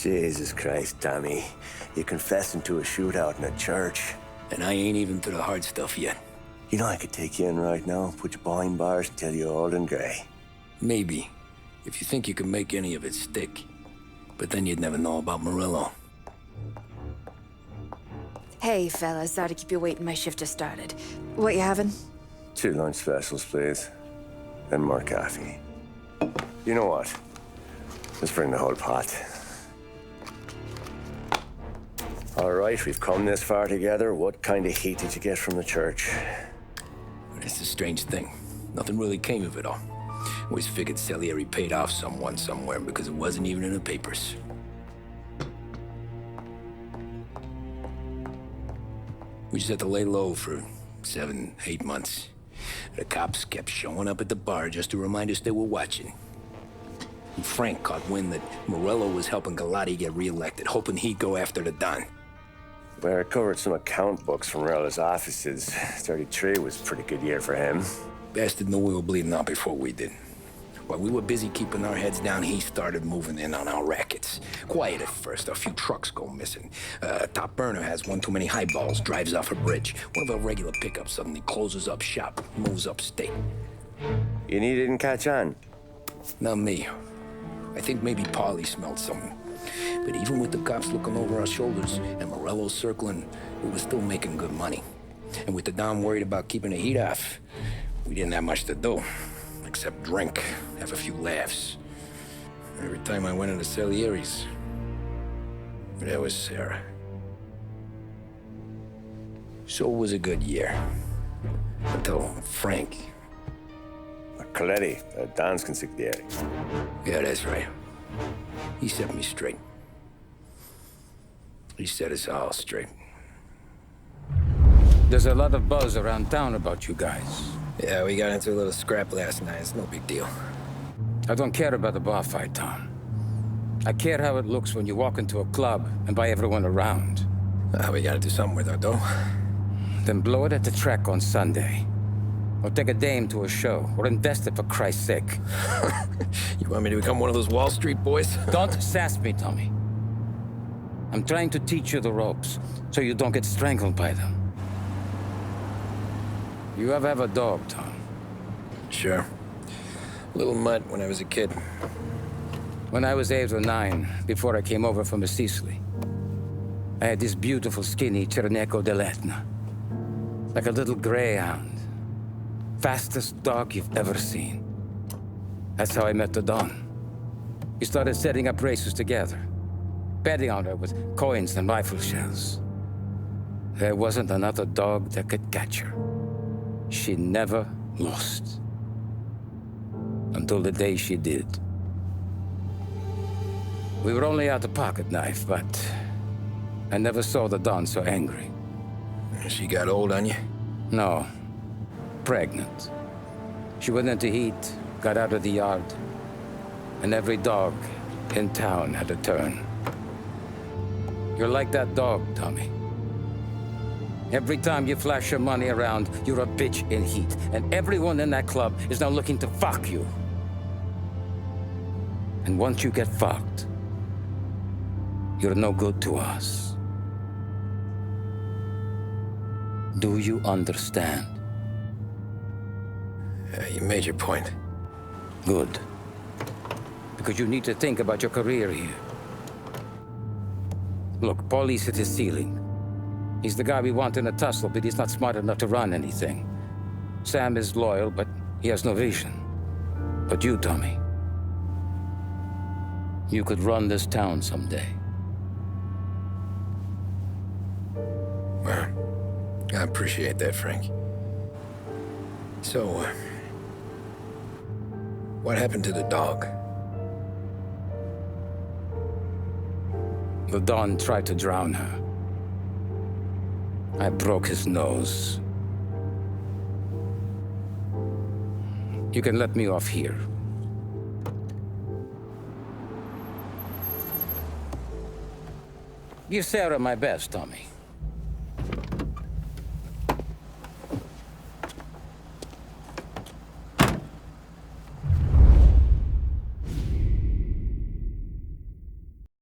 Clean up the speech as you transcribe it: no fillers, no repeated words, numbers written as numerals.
Jesus Christ, Tommy. You're confessing to a shootout in a church. And I ain't even to the hard stuff yet. You know I could take you in right now, put you behind bars until you're old and grey. Maybe, if you think you can make any of it stick. But then you'd never know about Morello. Hey, fellas. Sorry to keep you waiting. My shift just started. What you having? 2 lunch specials, please. And more coffee. You know what? Let's bring the whole pot. All right, we've come this far together. What kind of heat did you get from the church? It's a strange thing. Nothing really came of it all. Always figured Salieri paid off someone somewhere because it wasn't even in the papers. We just had to lay low for 7, 8 months. The cops kept showing up at the bar just to remind us they were watching. And Frank caught wind that Morello was helping Galati get reelected, hoping he'd go after the Don. Well, I recovered some account books from Morello's offices. 33 was a pretty good year for him. Bastard knew we were bleeding out before we did. While we were busy keeping our heads down, he started moving in on our rackets. Quiet at first, a few trucks go missing. Top burner has one too many highballs, drives off a bridge. One of our regular pickups suddenly closes up shop, moves upstate. You didn't catch on? Not me. I think maybe Paulie smelled something. But even with the cops looking over our shoulders and Morello circling, we were still making good money. And with the Don worried about keeping the heat off, we didn't have much to do. Except drink, have a few laughs. Every time I went into Salieri's, there was Sarah. So it was a good year. Until Frank. Coletti, Don's consigliere. Yeah, that's right. He set me straight. He set us all straight. There's a lot of buzz around town about you guys. Yeah, we got into a little scrap last night. It's no big deal. I don't care about the bar fight, Tom. I care how it looks when you walk into a club and by everyone around. We gotta do something with our dough. Then blow it at the track on Sunday. Or take a dame to a show. Or invest it for Christ's sake. You want me to become one of those Wall Street boys? Don't sass me, Tommy. I'm trying to teach you the ropes so you don't get strangled by them. You ever have a dog, Tom? Sure. Little mutt when I was a kid. When I was 8 or 9, before I came over from Sicily, I had this beautiful, skinny Cerneco dell'Etna. Like a little greyhound. Fastest dog you've ever seen. That's how I met the Don. We started setting up races together, betting on her with coins and rifle shells. There wasn't another dog that could catch her. She never lost. Until the day she did. We were only out a pocket knife, but I never saw the Don so angry. She got old on you? No. Pregnant. She went into heat, got out of the yard, and every dog in town had a turn. You're like that dog, Tommy. Every time you flash your money around, you're a bitch in heat, and everyone in that club is now looking to fuck you. And once you get fucked, you're no good to us. Do you understand? You made your point. Good. Because you need to think about your career here. Look, Paulie's at his ceiling. He's the guy we want in a tussle, but he's not smart enough to run anything. Sam is loyal, but he has no vision. But you, Tommy, you could run this town someday. Well, I appreciate that, Frank. So, what happened to the dog? The Don tried to drown her. I broke his nose. You can let me off here. Give Sarah my best, Tommy.